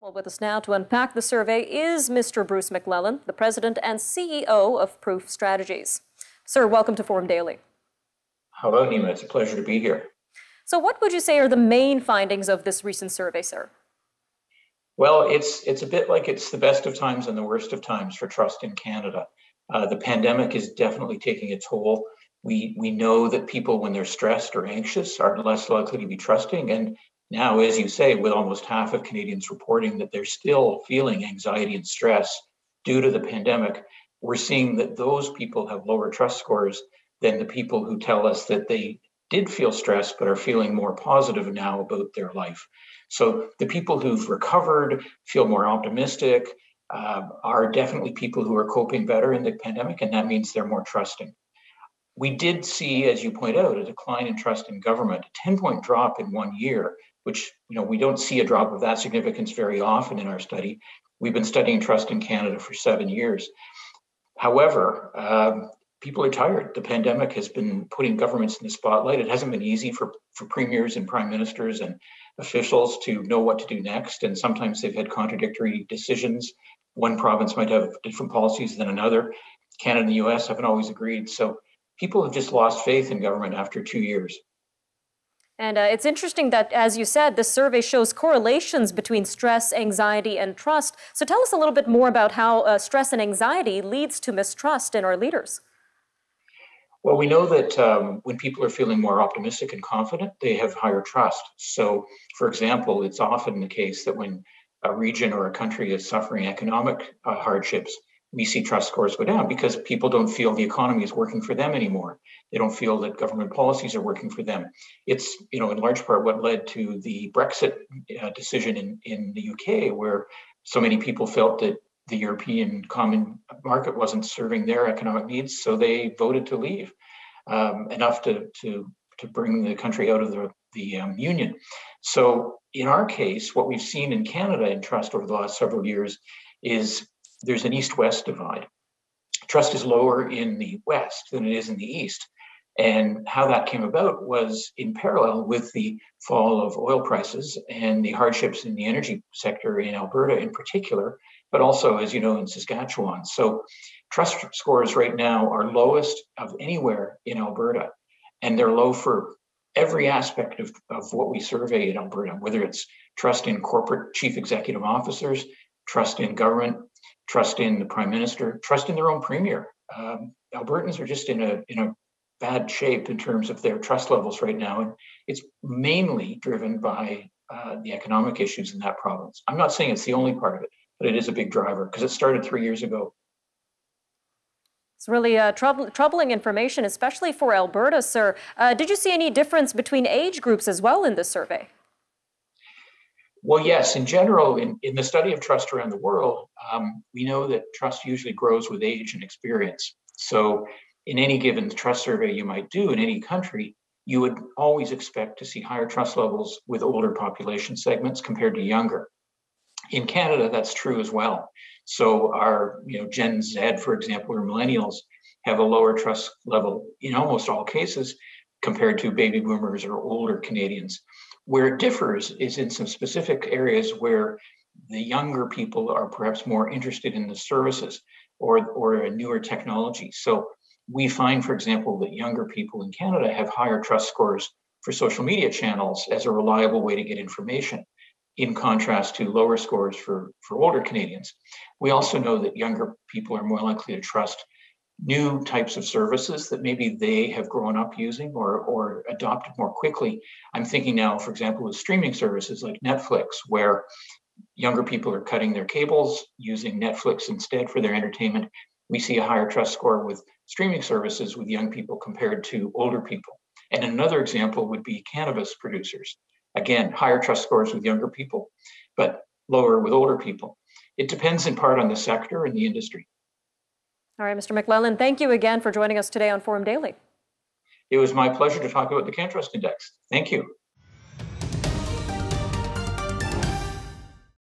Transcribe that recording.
Well, with us now to unpack the survey is Mr. Bruce MacLellan, the President and CEO of Proof Strategies. Sir, welcome to Forum Daily. Hello, Nima. It's a pleasure to be here. So what would you say are the main findings of this recent survey, sir? Well, it's a bit like it's the best of times and the worst of times for trust in Canada. The pandemic is definitely taking a toll. We know that people, when they're stressed or anxious, are less likely to be trusting. And now, as you say, with almost half of Canadians reporting that they're still feeling anxiety and stress due to the pandemic, we're seeing that those people have lower trust scores than the people who tell us that they did feel stressed but are feeling more positive now about their life. So the people who've recovered, feel more optimistic, are definitely people who are coping better in the pandemic, and that means they're more trusting. We did see, as you point out, a decline in trust in government, a 10-point drop in 1 year, which, we don't see a drop of that significance very often in our study. We've been studying trust in Canada for 7 years. However, people are tired. The pandemic has been putting governments in the spotlight. It hasn't been easy for premiers and prime ministers and officials to know what to do next. And sometimes they've had contradictory decisions. One province might have different policies than another. Canada and the US haven't always agreed. So people have just lost faith in government after 2 years. And it's interesting that, as you said, this survey shows correlations between stress, anxiety, and trust. So tell us a little bit more about how stress and anxiety leads to mistrust in our leaders. Well, we know that when people are feeling more optimistic and confident, they have higher trust. So, for example, it's often the case that when a region or a country is suffering economic hardships, we see trust scores go down because people don't feel the economy is working for them anymore. They don't feel that government policies are working for them. It's, in large part what led to the Brexit decision in the UK, where so many people felt that the European Common Market wasn't serving their economic needs, so they voted to leave, enough to bring the country out of the Union. So in our case, what we've seen in Canada in trust over the last several years is there's an east-west divide. Trust is lower in the West than it is in the East. And how that came about was in parallel with the fall of oil prices and the hardships in the energy sector in Alberta in particular, but also, as you know, in Saskatchewan. So trust scores right now are lowest of anywhere in Alberta, and they're low for every aspect of what we survey in Alberta, whether it's trust in corporate chief executive officers, trust in government, trust in the prime minister, trust in their own premier. Albertans are just in a bad shape in terms of their trust levels right now, and it's mainly driven by the economic issues in that province. I'm not saying it's the only part of it, but it is a big driver because it started 3 years ago. It's really troubling information, especially for Alberta, sir. Did you see any difference between age groups as well in this survey? Well, yes, in general, in the study of trust around the world, we know that trust usually grows with age and experience. So in any given trust survey you might do in any country, you would always expect to see higher trust levels with older population segments compared to younger. In Canada, that's true as well. So our Gen Z, for example, or millennials have a lower trust level in almost all cases compared to baby boomers or older Canadians. Where it differs is in some specific areas where the younger people are perhaps more interested in the services or a newer technology. So we find, for example, that younger people in Canada have higher trust scores for social media channels as a reliable way to get information, in contrast to lower scores for older Canadians. We also know that younger people are more likely to trust new types of services that maybe they have grown up using or adopted more quickly. I'm thinking now, for example, of streaming services like Netflix, where younger people are cutting their cables, using Netflix instead for their entertainment. We see a higher trust score with streaming services with young people compared to older people. And another example would be cannabis producers. Again, higher trust scores with younger people, but lower with older people. It depends in part on the sector and the industry. All right, Mr. MacLellan, thank you again for joining us today on Forum Daily. It was my pleasure to talk about the CanTrust Index. Thank you.